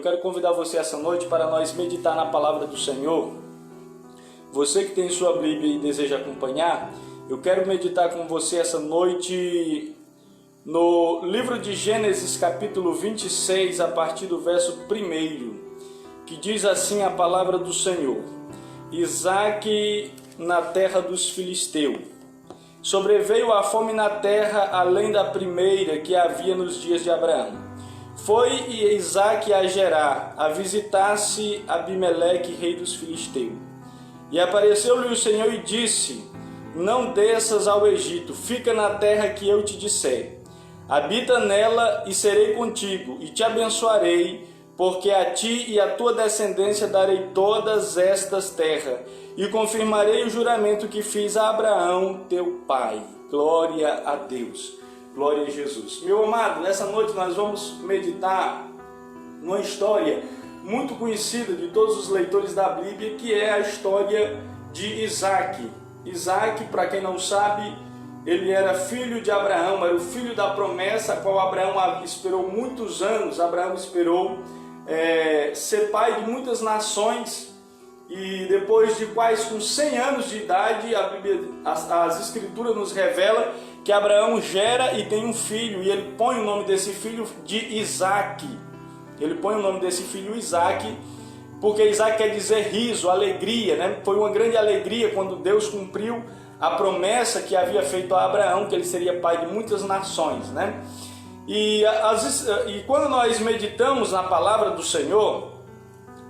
Eu quero convidar você essa noite para nós meditar na palavra do Senhor. Você que tem sua Bíblia e deseja acompanhar, eu quero meditar com você essa noite no livro de Gênesis, capítulo 26, a partir do verso 1, que diz assim a palavra do Senhor: Isaque na terra dos filisteus. Sobreveio a fome na terra, além da primeira que havia nos dias de Abraão. Foi Isaque a Gerar, a visitar-se Abimeleque, rei dos filisteus. E apareceu-lhe o Senhor e disse: Não desças ao Egito, fica na terra que eu te disser. Habita nela e serei contigo, e te abençoarei, porque a ti e a tua descendência darei todas estas terras, e confirmarei o juramento que fiz a Abraão, teu pai. Glória a Deus. Glória a Jesus. Meu amado, nessa noite nós vamos meditar numa história muito conhecida de todos os leitores da Bíblia, que é a história de Isaque. Isaque, para quem não sabe, ele era filho de Abraão, era o filho da promessa, a qual Abraão esperou muitos anos. Abraão esperou ser pai de muitas nações, e depois de quase com 100 anos de idade, a Bíblia, as Escrituras nos revela que Abraão gera e tem um filho, e ele põe o nome desse filho de Isaque. Ele põe o nome desse filho Isaque, porque Isaque quer dizer riso, alegria, né? Foi uma grande alegria quando Deus cumpriu a promessa que havia feito a Abraão, que ele seria pai de muitas nações, né? E quando nós meditamos na palavra do Senhor,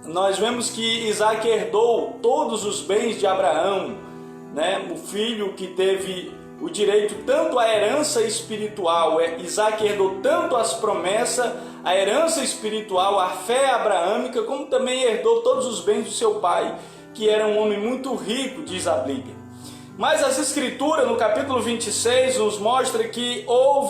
nós vemos que Isaque herdou todos os bens de Abraão, né? O filho que teve o direito tanto à herança espiritual. Isaque herdou tanto as promessas, a herança espiritual, a fé abraâmica, como também herdou todos os bens do seu pai, que era um homem muito rico, diz a Bíblia. Mas as Escrituras, no capítulo 26, nos mostra que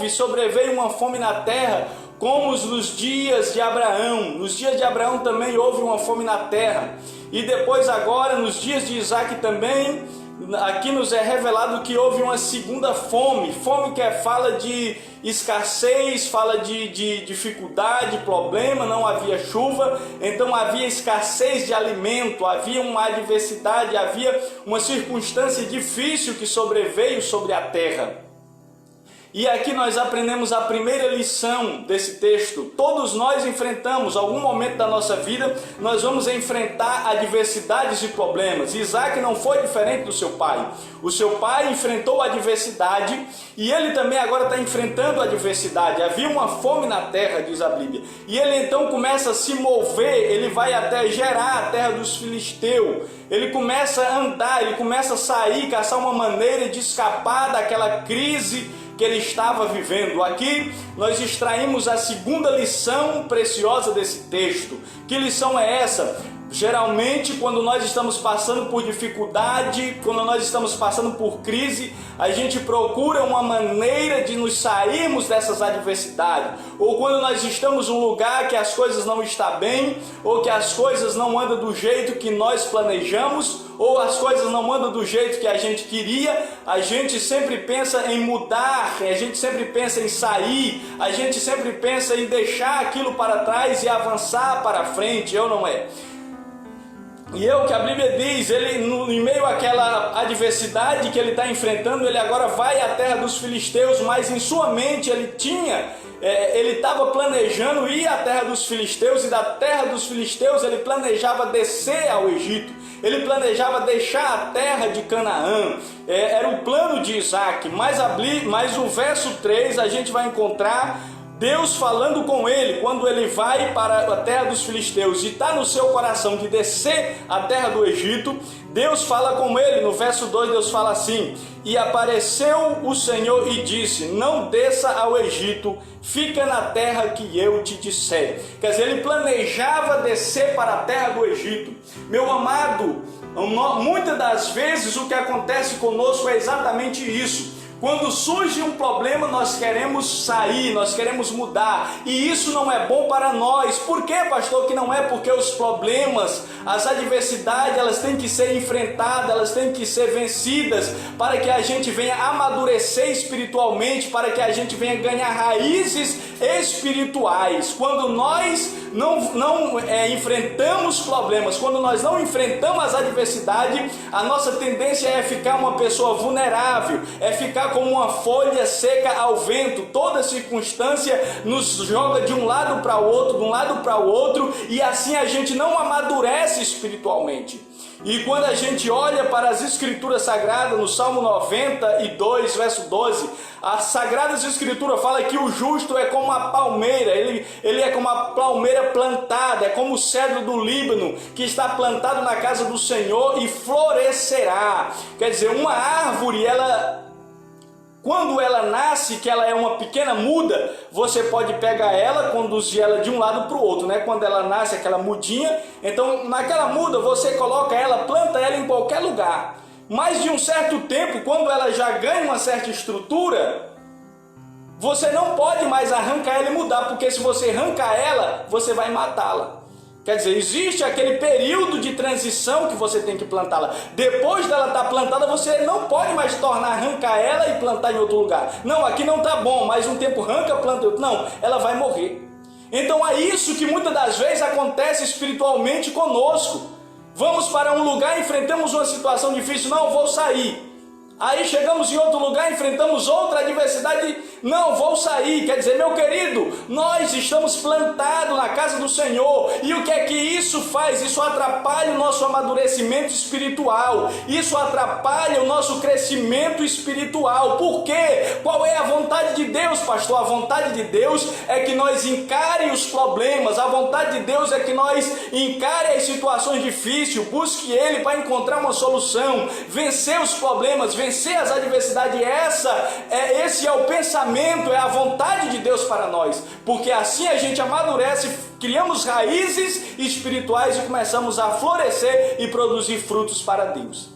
sobreveio uma fome na terra, como nos dias de Abraão. Nos dias de Abraão também houve uma fome na terra. E depois agora, nos dias de Isaque também, aqui nos é revelado que houve uma segunda fome. Fome que fala de escassez, fala de dificuldade, problema, não havia chuva, então havia escassez de alimento, havia uma adversidade, havia uma circunstância difícil que sobreveio sobre a terra. E aqui nós aprendemos a primeira lição desse texto. Todos nós enfrentamos, algum momento da nossa vida, nós vamos enfrentar adversidades e problemas. Isaque não foi diferente do seu pai. O seu pai enfrentou a adversidade e ele também agora está enfrentando a adversidade. Havia uma fome na terra, diz a Bíblia. E ele então começa a se mover, ele vai até Gerar, a terra dos filisteus. Ele começa a andar, ele começa a sair, caçar uma maneira de escapar daquela crise que ele estava vivendo. Aqui nós extraímos a segunda lição preciosa desse texto. Que lição é essa? Geralmente, quando nós estamos passando por dificuldade, quando nós estamos passando por crise, a gente procura uma maneira de nos sairmos dessas adversidades. Ou quando nós estamos em um lugar que as coisas não estão bem, ou que as coisas não andam do jeito que nós planejamos, ou as coisas não andam do jeito que a gente queria, a gente sempre pensa em mudar, a gente sempre pensa em sair, a gente sempre pensa em deixar aquilo para trás e avançar para frente, ou não é? E é o que a Bíblia diz, ele em meio àquela adversidade que ele está enfrentando, ele agora vai à terra dos filisteus, mas em sua mente ele estava planejando ir à terra dos filisteus, e da terra dos filisteus ele planejava descer ao Egito, ele planejava deixar a terra de Canaã, era o plano de Isaque. Mas o verso 3 a gente vai encontrar Deus falando com ele quando ele vai para a terra dos filisteus e está no seu coração de descer a terra do Egito. Deus fala com ele, no verso 2 Deus fala assim: E apareceu o Senhor e disse, não desça ao Egito, fica na terra que eu te disser. Quer dizer, ele planejava descer para a terra do Egito. Meu amado, muitas das vezes o que acontece conosco é exatamente isso. Quando surge um problema, nós queremos sair, nós queremos mudar, e isso não é bom para nós. Por que, pastor, que não é? Porque os problemas, as adversidades, elas têm que ser enfrentadas, elas têm que ser vencidas, para que a gente venha amadurecer espiritualmente, para que a gente venha ganhar raízes espirituais. Quando nós não enfrentamos problemas, quando nós não enfrentamos as adversidades, a nossa tendência é ficar uma pessoa vulnerável, é ficar como uma folha seca ao vento. Toda circunstância nos joga de um lado para o outro, de um lado para o outro, e assim a gente não amadurece espiritualmente. E quando a gente olha para as Escrituras Sagradas, no Salmo 92, verso 12, as Sagradas Escrituras falam que o justo é como a palmeira, ele é como a palmeira plantada, é como o cedro do Líbano, que está plantado na casa do Senhor e florescerá. Quer dizer, uma árvore, quando ela nasce, que ela é uma pequena muda, você pode pegar ela, conduzir ela de um lado para o outro, né? Quando ela nasce, aquela mudinha, então naquela muda você coloca ela, planta ela em qualquer lugar. Mas de um certo tempo, quando ela já ganha uma certa estrutura, você não pode mais arrancar ela e mudar, porque se você arrancar ela, você vai matá-la. Quer dizer, existe aquele período de transição que você tem que plantá-la. Depois dela estar plantada, você não pode mais arrancar ela e plantar em outro lugar. Não, aqui não está bom, mas um tempo arranca, planta outro. Não, ela vai morrer. Então é isso que muitas das vezes acontece espiritualmente conosco. Vamos para um lugar, enfrentamos uma situação difícil, não, vou sair. Aí chegamos em outro lugar, enfrentamos outra adversidade, não, vou sair. Quer dizer, meu querido, nós estamos plantados na casa do Senhor. E o que é que isso faz? Isso atrapalha o nosso amadurecimento espiritual. Isso atrapalha o nosso crescimento espiritual. Por quê? Qual é a vontade de Deus, pastor? A vontade de Deus é que nós encare os problemas. A vontade de Deus é que nós encare as situações difíceis. Busque Ele para encontrar uma solução. Vencer os problemas, vencer as adversidades. Esse é o pensamento, é a vontade de Deus para nós, porque assim a gente amadurece, criamos raízes espirituais e começamos a florescer e produzir frutos para Deus.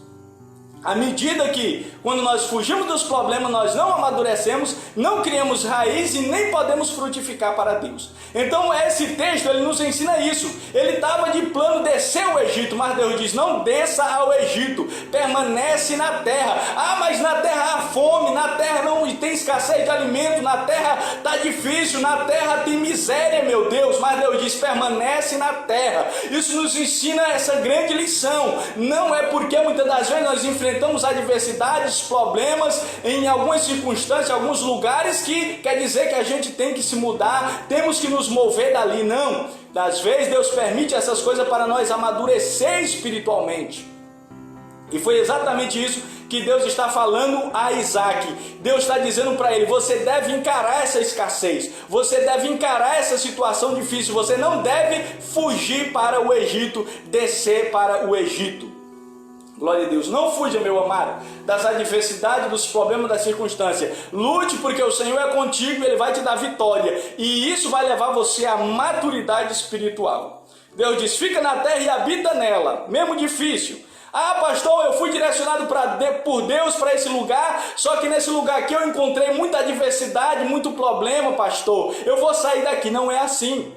À medida que, quando nós fugimos dos problemas, nós não amadurecemos, não criamos raiz e nem podemos frutificar para Deus. Então esse texto, ele nos ensina isso. Ele estava de plano descer ao Egito, mas Deus diz, não desça ao Egito, permanece na terra. Ah, mas na terra há fome, na terra não tem escassez de alimento, na terra está difícil, na terra tem miséria, meu Deus. Mas Deus diz, permanece na terra. Isso nos ensina essa grande lição. Não é porque muitas das vezes nós enfrentamos adversidades, problemas em algumas circunstâncias, em alguns lugares, que quer dizer que a gente tem que se mudar, temos que nos mover dali. Não, às vezes Deus permite essas coisas para nós amadurecer espiritualmente. E foi exatamente isso que Deus está falando a Isaac. Deus está dizendo para ele, você deve encarar essa escassez, você deve encarar essa situação difícil, você não deve fugir para o Egito, descer para o Egito. Glória a Deus. Não fuja, meu amado, das adversidades, dos problemas, das circunstâncias. Lute, porque o Senhor é contigo e Ele vai te dar vitória. E isso vai levar você à maturidade espiritual. Deus diz, fica na terra e habita nela, mesmo difícil. Ah, pastor, eu fui direcionado por Deus para esse lugar, só que nesse lugar aqui eu encontrei muita adversidade, muito problema, pastor. Eu vou sair daqui. Não é assim.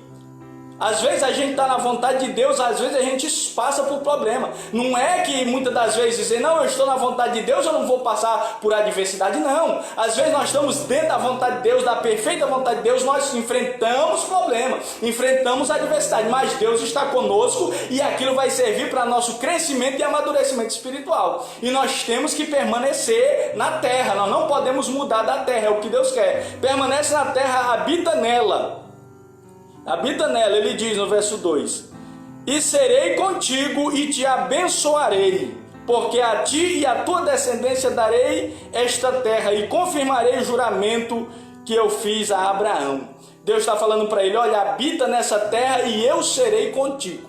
Às vezes a gente está na vontade de Deus, às vezes a gente passa por problema. Não é que muitas das vezes dizer, não, eu estou na vontade de Deus, eu não vou passar por adversidade, não. Às vezes nós estamos dentro da vontade de Deus, da perfeita vontade de Deus, nós enfrentamos problemas, enfrentamos adversidade, mas Deus está conosco e aquilo vai servir para nosso crescimento e amadurecimento espiritual. E nós temos que permanecer na terra, nós não podemos mudar da terra, é o que Deus quer. Permanece na terra, habita nela. Habita nela, ele diz no verso 2, e serei contigo e te abençoarei, porque a ti e a tua descendência darei esta terra e confirmarei o juramento que eu fiz a Abraão. Deus está falando para ele, olha, habita nessa terra e eu serei contigo.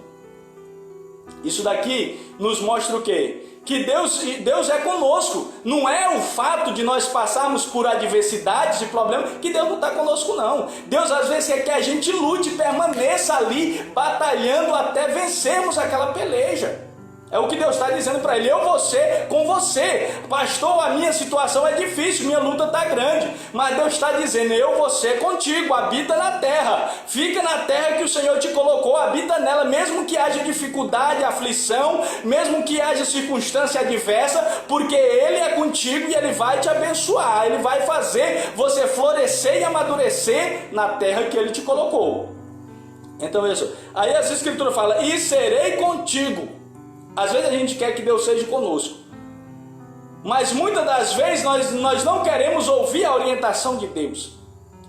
Isso daqui nos mostra o quê? Que Deus é conosco. Não é o fato de nós passarmos por adversidades e problemas que Deus não está conosco, não. Deus às vezes quer que a gente lute, permaneça ali, batalhando até vencermos aquela peleja. É o que Deus está dizendo para ele, eu vou ser com você. Pastor, a minha situação é difícil, minha luta está grande. Mas Deus está dizendo, eu vou ser contigo, habita na terra. Fica na terra que o Senhor te colocou, habita nela, mesmo que haja dificuldade, aflição, mesmo que haja circunstância adversa, porque Ele é contigo e Ele vai te abençoar. Ele vai fazer você florescer e amadurecer na terra que Ele te colocou. Então veja só, aí as escrituras falam, e serei contigo. Às vezes a gente quer que Deus seja conosco, mas muitas das vezes nós não queremos ouvir a orientação de Deus.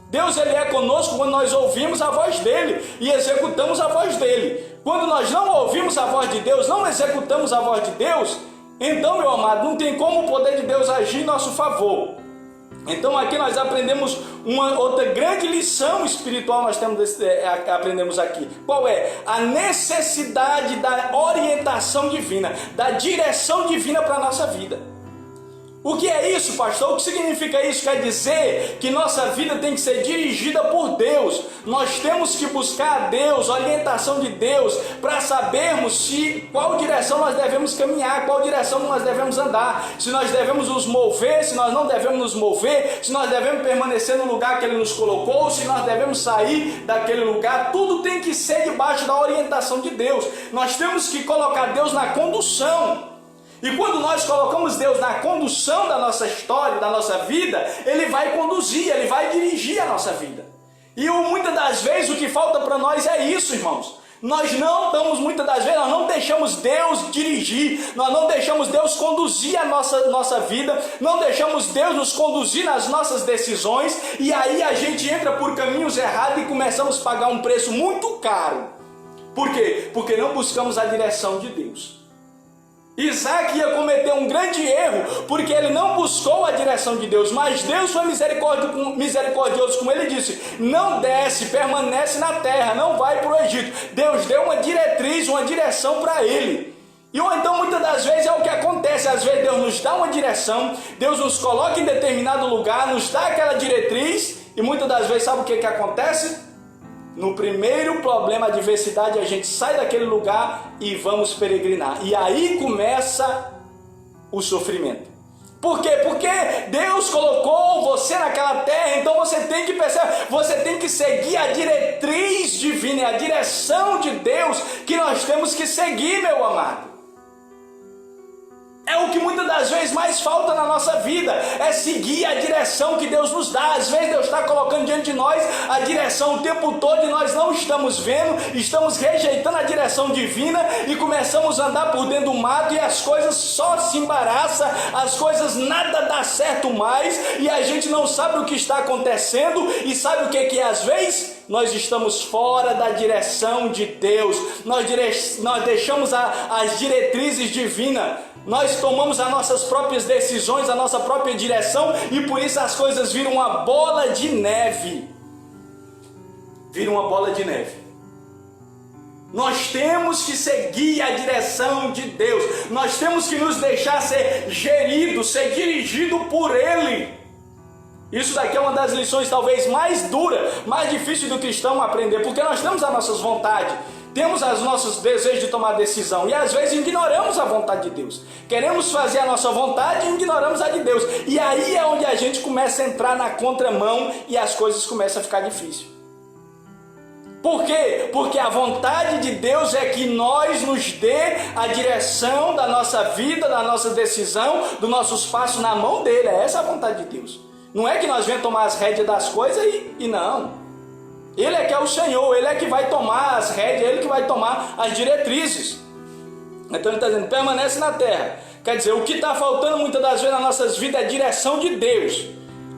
Deus ele é conosco quando nós ouvimos a voz dele e executamos a voz dele. Quando nós não ouvimos a voz de Deus, não executamos a voz de Deus, então, meu amado, não tem como o poder de Deus agir em nosso favor. Então aqui nós aprendemos uma outra grande lição espiritual, aprendemos aqui. Qual é? A necessidade da orientação divina, da direção divina para a nossa vida. O que é isso, pastor? O que significa isso? Quer dizer que nossa vida tem que ser dirigida por Deus. Nós temos que buscar a Deus, a orientação de Deus, para sabermos qual direção nós devemos caminhar, qual direção nós devemos andar, se nós devemos nos mover, se nós não devemos nos mover, se nós devemos permanecer no lugar que Ele nos colocou, se nós devemos sair daquele lugar. Tudo tem que ser debaixo da orientação de Deus. Nós temos que colocar Deus na condução. E quando nós colocamos Deus na condução da nossa história, da nossa vida, Ele vai conduzir, Ele vai dirigir a nossa vida. E muitas das vezes o que falta para nós é isso, irmãos. Muitas das vezes, nós não deixamos Deus dirigir, nós não deixamos Deus conduzir a nossa vida, não deixamos Deus nos conduzir nas nossas decisões, e aí a gente entra por caminhos errados e começamos a pagar um preço muito caro. Por quê? Porque não buscamos a direção de Deus. Isaac ia cometer um grande erro, porque ele não buscou a direção de Deus, mas Deus foi misericordioso com ele e disse, não desce, permanece na terra, não vai para o Egito. Deus deu uma diretriz, uma direção para ele. Ou então muitas das vezes é o que acontece, às vezes Deus nos dá uma direção, Deus nos coloca em determinado lugar, nos dá aquela diretriz, e muitas das vezes sabe o que acontece? No primeiro problema, adversidade, a gente sai daquele lugar e vamos peregrinar. E aí começa o sofrimento. Por quê? Porque Deus colocou você naquela terra, então você tem que perceber, você tem que seguir a diretriz divina, a direção de Deus que nós temos que seguir, meu amado. É o que muitas das vezes mais falta na nossa vida, é seguir a direção que Deus nos dá. Às vezes Deus está colocando diante de nós a direção o tempo todo e nós não estamos vendo, estamos rejeitando a direção divina e começamos a andar por dentro do mato e as coisas só se embaraçam, as coisas nada dá certo mais e a gente não sabe o que está acontecendo e sabe o que é às vezes? Nós estamos fora da direção de Deus, nós deixamos as diretrizes divinas, nós tomamos as nossas próprias decisões, a nossa própria direção e por isso as coisas viram uma bola de neve. Viram uma bola de neve. Nós temos que seguir a direção de Deus, nós temos que nos deixar ser gerido, ser dirigido por Ele. Isso daqui é uma das lições talvez mais dura, mais difícil do cristão aprender, porque nós temos as nossas vontades, temos os nossos desejos de tomar decisão e às vezes ignoramos a vontade de Deus. Queremos fazer a nossa vontade e ignoramos a de Deus. E aí é onde a gente começa a entrar na contramão e as coisas começam a ficar difíceis. Por quê? Porque a vontade de Deus é que nós nos dê a direção da nossa vida, da nossa decisão, dos nossos passos na mão dele. É essa a vontade de Deus. Não é que nós venhamos tomar as rédeas das coisas e não. Ele é que é o Senhor, Ele é que vai tomar as rédeas, Ele que vai tomar as diretrizes. Então Ele está dizendo, permanece na terra. Quer dizer, o que está faltando muitas das vezes nas nossas vidas é a direção de Deus.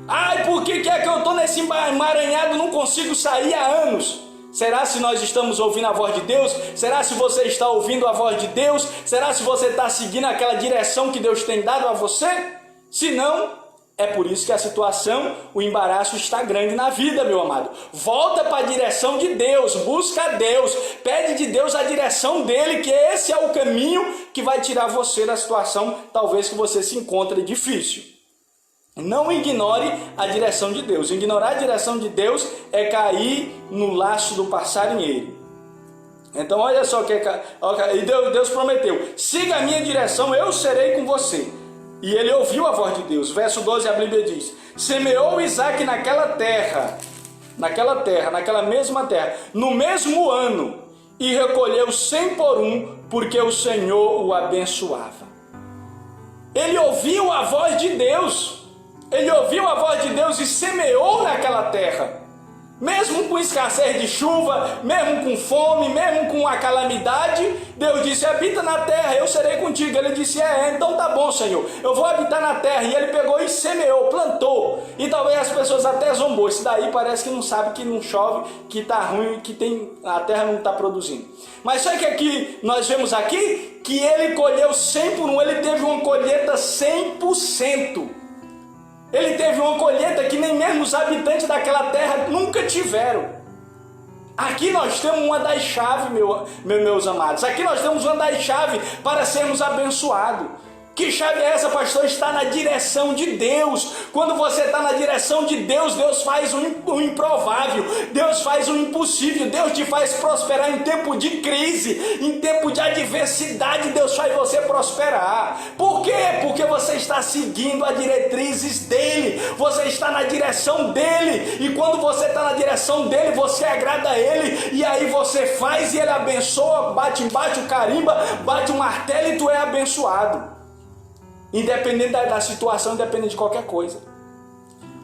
Ai, por que é que eu estou nesse emaranhado e não consigo sair há anos? Será se nós estamos ouvindo a voz de Deus? Será se você está ouvindo a voz de Deus? Será se você está seguindo aquela direção que Deus tem dado a você? Se não, é por isso que a situação, o embaraço está grande na vida, meu amado. Volta para a direção de Deus, busca Deus, pede de Deus a direção dele, que esse é o caminho que vai tirar você da situação talvez que você se encontre difícil. Não ignore a direção de Deus. Ignorar a direção de Deus é cair no laço do passarinheiro. Então olha só que Deus prometeu, siga a minha direção, eu serei com você. E ele ouviu a voz de Deus. Verso 12, a Bíblia diz, semeou Isaac naquela mesma terra, no mesmo ano, e recolheu 100 por um, porque o Senhor o abençoava. Ele ouviu a voz de Deus. Ele ouviu a voz de Deus e semeou naquela terra. Mesmo com escassez de chuva, mesmo com fome, mesmo com a calamidade, Deus disse: habita na terra, eu serei contigo. Ele disse: então tá bom, Senhor, eu vou habitar na terra. E ele pegou e semeou, plantou. E talvez as pessoas até zombou. Isso daí parece que não sabe que não chove, que tá ruim, que a terra não está produzindo. Mas só que aqui nós vemos aqui que ele colheu 100 por 1, ele teve uma colheita 100%. Ele teve uma colheita que nem mesmo os habitantes daquela terra nunca tiveram. Aqui nós temos uma das chaves, meus amados. Aqui nós temos uma das chaves para sermos abençoados. Que chave é essa, pastor? Está na direção de Deus. Quando você está na direção de Deus, Deus faz o improvável, Deus faz o impossível, Deus te faz prosperar em tempo de crise, em tempo de adversidade, Deus faz você prosperar. Por quê? Porque você está seguindo as diretrizes dEle, você está na direção dEle, e quando você está na direção dEle, você agrada a Ele, e aí você faz e Ele abençoa, bate o carimba, bate o martelo e tu é abençoado. Independente da situação, independente de qualquer coisa.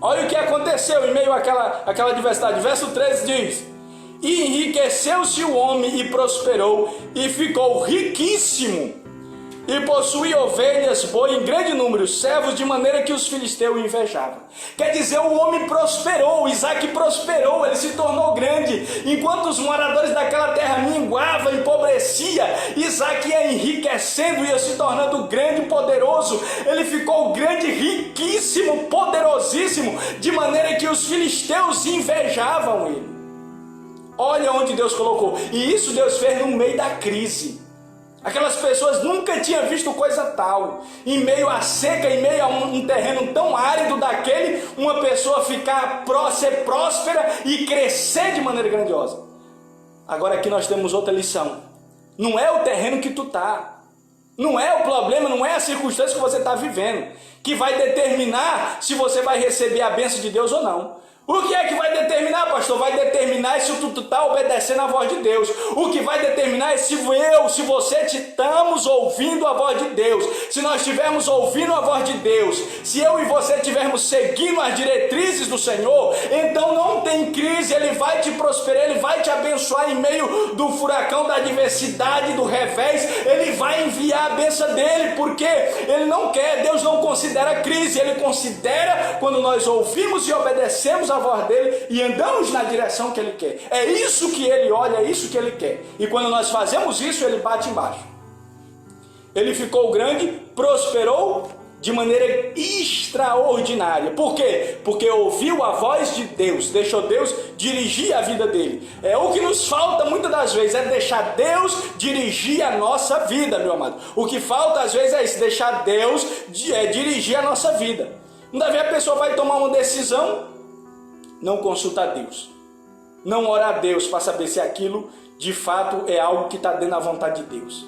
Olha o que aconteceu em meio àquela adversidade. Verso 13 diz: e enriqueceu-se o homem e prosperou, e ficou riquíssimo, e possuía ovelhas, boi em grande número, servos, de maneira que os filisteus o invejavam. Quer dizer, o homem prosperou, Isaac prosperou, ele se tornou grande. Enquanto os moradores daquela terra minguavam, empobrecia, Isaac ia enriquecendo, ia se tornando grande e poderoso. Ele ficou grande, riquíssimo, poderosíssimo, de maneira que os filisteus invejavam ele. Olha onde Deus colocou. E isso Deus fez no meio da crise. Aquelas pessoas nunca tinham visto coisa tal. Em meio à seca, em meio a um terreno tão árido daquele, uma pessoa ser próspera e crescer de maneira grandiosa. Agora aqui nós temos outra lição. Não é o terreno que tu tá, não é o problema, não é a circunstância que você está vivendo que vai determinar se você vai receber a bênção de Deus ou não. O que é que vai determinar, pastor? Vai determinar se tu está obedecendo a voz de Deus. O que vai determinar é se você estamos ouvindo a voz de Deus. Se nós estivermos ouvindo a voz de Deus, se eu e você estivermos seguindo as diretrizes do Senhor, então não tem crise, Ele vai te prosperar, Ele vai te abençoar em meio do furacão, da adversidade, do revés. Ele vai enviar a bênção dEle, porque Ele não quer, Deus não considera crise, Ele considera quando nós ouvimos e obedecemos a voz dele e andamos na direção que ele quer. É isso que ele olha, é isso que ele quer. E quando nós fazemos isso, ele bate embaixo. Ele ficou grande, prosperou de maneira extraordinária. Por quê? Porque ouviu a voz de Deus, deixou Deus dirigir a vida dele. É o que nos falta muitas das vezes, é deixar Deus dirigir a nossa vida, meu amado. O que falta às vezes é isso, deixar Deus dirigir a nossa vida. Muitas vezes a pessoa vai tomar uma decisão, não consulta a Deus, não ora a Deus para saber se aquilo de fato é algo que está dentro da vontade de Deus.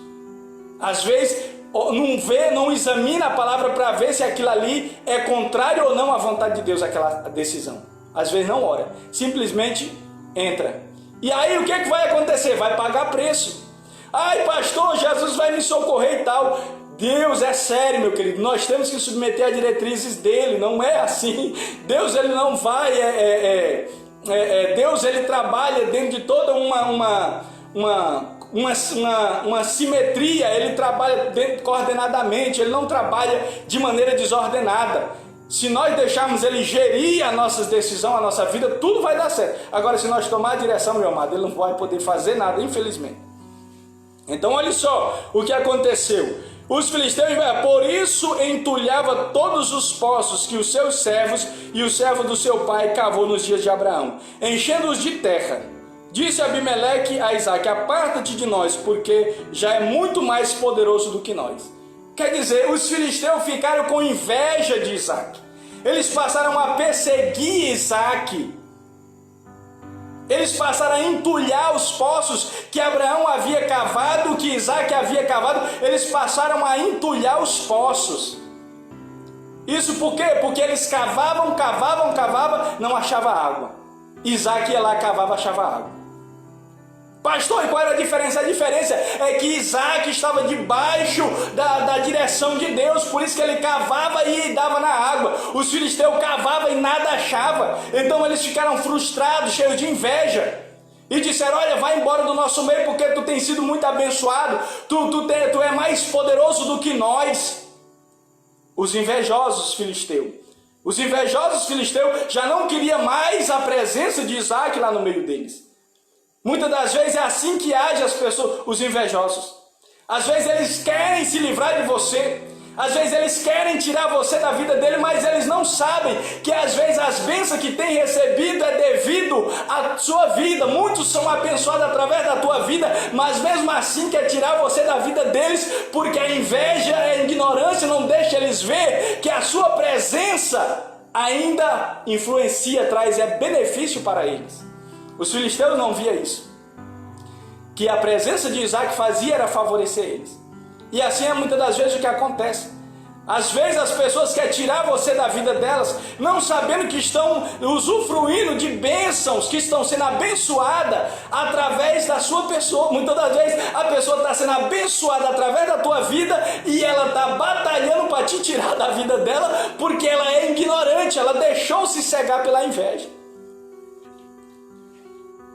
Às vezes não examina a palavra para ver se aquilo ali é contrário ou não à vontade de Deus, aquela decisão. Às vezes não ora, simplesmente entra. E aí o que é que vai acontecer? Vai pagar preço. Ai, pastor, Jesus vai me socorrer e tal. Deus é sério, meu querido, nós temos que submeter às diretrizes dele, não é assim. Deus ele não vai, Deus ele trabalha dentro de toda uma simetria, ele trabalha coordenadamente, ele não trabalha de maneira desordenada. Se nós deixarmos ele gerir as nossas decisões, a nossa vida, tudo vai dar certo. Agora, se nós tomar a direção, meu amado, ele não vai poder fazer nada, infelizmente. Então, olha só o que aconteceu. Os filisteus, por isso, entulhava todos os poços que os seus servos e o servo do seu pai cavou nos dias de Abraão, enchendo-os de terra. Disse Abimeleque a Isaac: aparta-te de nós, porque já é muito mais poderoso do que nós. Quer dizer, os filisteus ficaram com inveja de Isaac. Eles passaram a perseguir Isaac. Eles passaram a entulhar os poços que Abraão havia cavado, que Isaac havia cavado. Eles passaram a entulhar os poços. Isso por quê? Porque eles cavavam, não achava água. Isaac ia lá, cavava, achava água. Pastor, e qual era a diferença? A diferença é que Isaac estava debaixo da direção de Deus, por isso que ele cavava e dava na água. Os filisteus cavavam e nada achava, então eles ficaram frustrados, cheios de inveja, e disseram: olha, vai embora do nosso meio, porque tu tens sido muito abençoado, tu é mais poderoso do que nós. Os invejosos filisteus já não queriam mais a presença de Isaac lá no meio deles. Muitas das vezes é assim que agem as pessoas, os invejosos. Às vezes eles querem se livrar de você, às vezes eles querem tirar você da vida dele, mas eles não sabem que às vezes as bênçãos que tem recebido é devido à sua vida. Muitos são abençoados através da tua vida, mas mesmo assim quer tirar você da vida deles, porque a inveja, a ignorância não deixa eles ver que a sua presença ainda influencia, traz benefício para eles. Os filisteus não viam isso, que a presença de Isaac fazia era favorecer eles. E assim é muitas das vezes o que acontece. Às vezes as pessoas querem tirar você da vida delas, não sabendo que estão usufruindo de bênçãos, que estão sendo abençoadas através da sua pessoa. Muitas das vezes a pessoa está sendo abençoada através da tua vida e ela está batalhando para te tirar da vida dela, porque ela é ignorante, ela deixou-se cegar pela inveja.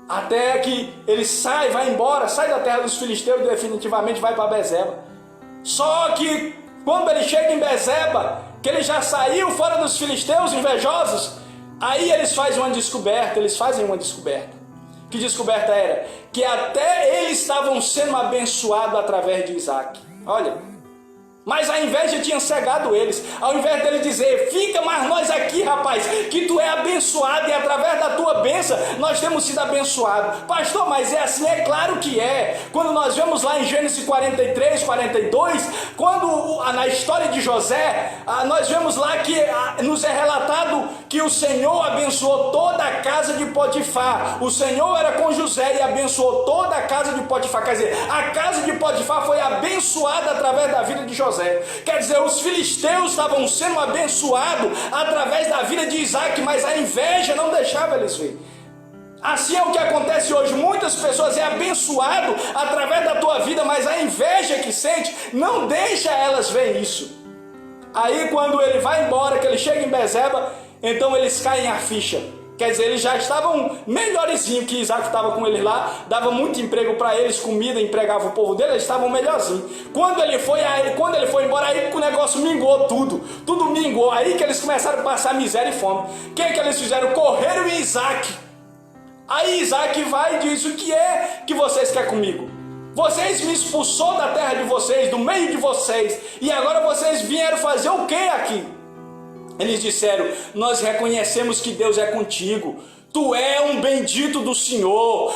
Até que ele vai embora, sai da terra dos filisteus e definitivamente vai para Bezeba. Só que quando ele chega em Bezeba, que ele já saiu fora dos filisteus invejosos, aí eles fazem uma descoberta. Que descoberta era? Que até eles estavam sendo abençoados através de Isaac. Olha, mas a inveja tinha cegado eles. Ao invés dele dizer: fica mais nós aqui, rapaz, que tu é abençoado e através da tua bênção nós temos sido abençoados. Pastor, mas é assim? É claro que é. Quando nós vemos lá em Gênesis 43, 42, quando na história de José, nós vemos lá que nos é relatado que o Senhor abençoou toda a casa de Potifar. O Senhor era com José e abençoou toda a casa de Potifar. Quer dizer, a casa de Potifar foi abençoada através da vida de José. Quer dizer, os filisteus estavam sendo abençoados através da vida de Isaac, mas a inveja não deixava eles ver. Assim é o que acontece hoje. Muitas pessoas é abençoado através da tua vida, mas a inveja que sente não deixa elas ver isso. Aí quando ele vai embora, que ele chega em Bezeba, então eles caem a ficha. Quer dizer, eles já estavam melhorzinho, que Isaac estava com eles lá, dava muito emprego para eles, comida, empregava o povo dele, eles estavam melhorzinho. Quando ele foi embora, aí o negócio mingou tudo mingou, aí que eles começaram a passar miséria e fome. O que eles fizeram? Correram em Isaac. Aí Isaac vai e diz: o que é que vocês querem comigo? Vocês me expulsou da terra de vocês, do meio de vocês, e agora vocês vieram fazer o que aqui? Eles disseram: nós reconhecemos que Deus é contigo, tu é um bendito do Senhor,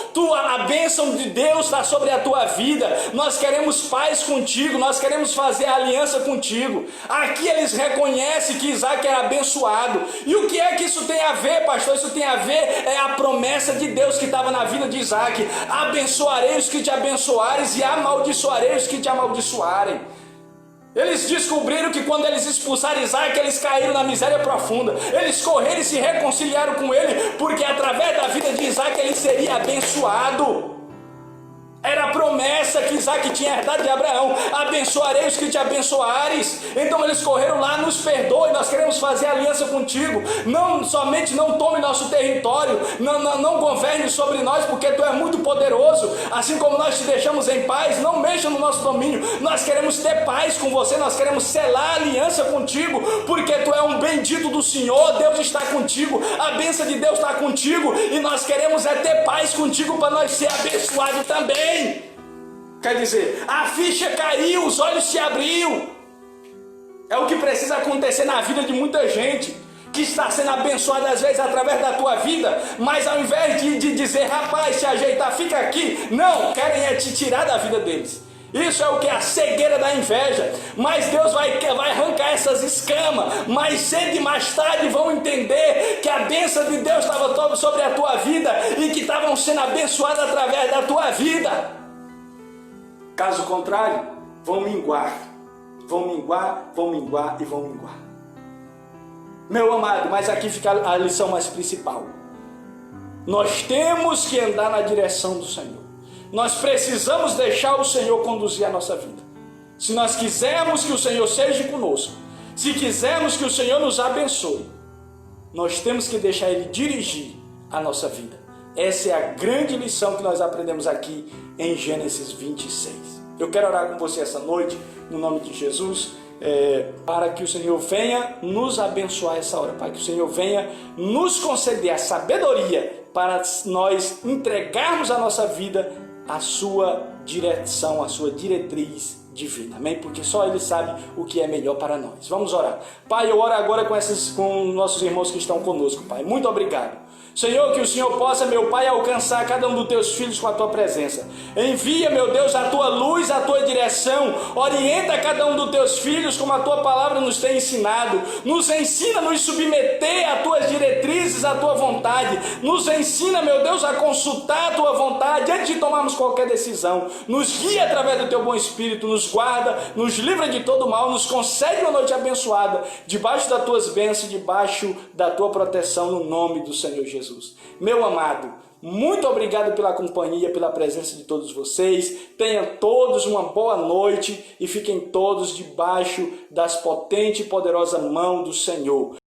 a bênção de Deus está sobre a tua vida, nós queremos paz contigo, nós queremos fazer aliança contigo. Aqui eles reconhecem que Isaac era abençoado. E o que é que isso tem a ver, pastor? Isso tem a ver, é a promessa de Deus que estava na vida de Isaac: abençoarei os que te abençoares e amaldiçoarei os que te amaldiçoarem. Eles descobriram que quando eles expulsaram Isaac, eles caíram na miséria profunda. Eles correram e se reconciliaram com ele, porque através da vida de Isaac ele seria abençoado. Era a promessa que Isaac tinha herdado de Abraão: abençoarei os que te abençoares. Então eles correram lá: nos perdoe, nós queremos fazer aliança contigo. Não somente não tome nosso território, não governe sobre nós, porque tu é muito poderoso. Assim como nós te deixamos em paz, não mexa no nosso domínio. Nós queremos ter paz com você, nós queremos selar aliança contigo, porque tu é um bendito do Senhor, Deus está contigo, a bênção de Deus está contigo, e nós queremos ter paz contigo para nós ser abençoados também. Quer dizer, a ficha caiu, os olhos se abriu. É o que precisa acontecer na vida de muita gente que está sendo abençoada às vezes através da tua vida, mas ao invés de dizer: rapaz, se ajeitar, fica aqui, não, querem te tirar da vida deles. Isso é o que? A cegueira da inveja. Mas Deus vai arrancar essas escamas. Mais cedo e mais tarde vão entender que a bênção de Deus estava sobre a tua vida e que estavam sendo abençoados através da tua vida. Caso contrário, vão minguar. Vão minguar, vão minguar e vão minguar. Meu amado, mas aqui fica a lição mais principal. Nós temos que andar na direção do Senhor. Nós precisamos deixar o Senhor conduzir a nossa vida. Se nós quisermos que o Senhor seja conosco, se quisermos que o Senhor nos abençoe, nós temos que deixar Ele dirigir a nossa vida. Essa é a grande lição que nós aprendemos aqui em Gênesis 26. Eu quero orar com você essa noite, no nome de Jesus, para que o Senhor venha nos abençoar essa hora, para que o Senhor venha nos conceder a sabedoria para nós entregarmos a nossa vida à sua direção, à sua diretriz divina, amém? Porque só Ele sabe o que é melhor para nós. Vamos orar. Pai, eu oro agora com nossos irmãos que estão conosco, Pai. Muito obrigado. Senhor, que o Senhor possa, meu Pai, alcançar cada um dos teus filhos com a tua presença. Envia, meu Deus, a tua luz, a tua direção. Orienta cada um dos teus filhos como a tua palavra nos tem ensinado. Nos ensina a nos submeter às tuas diretrizes, à tua vontade. Nos ensina, meu Deus, a consultar a tua vontade antes de tomarmos qualquer decisão. Nos guia através do teu bom Espírito, nos guarda, nos livra de todo mal, nos concede uma noite abençoada, debaixo das tuas bênçãos, debaixo da tua proteção, no nome do Senhor Jesus. Meu amado, muito obrigado pela companhia, pela presença de todos vocês. Tenham todos uma boa noite e fiquem todos debaixo das potentes e poderosas mãos do Senhor.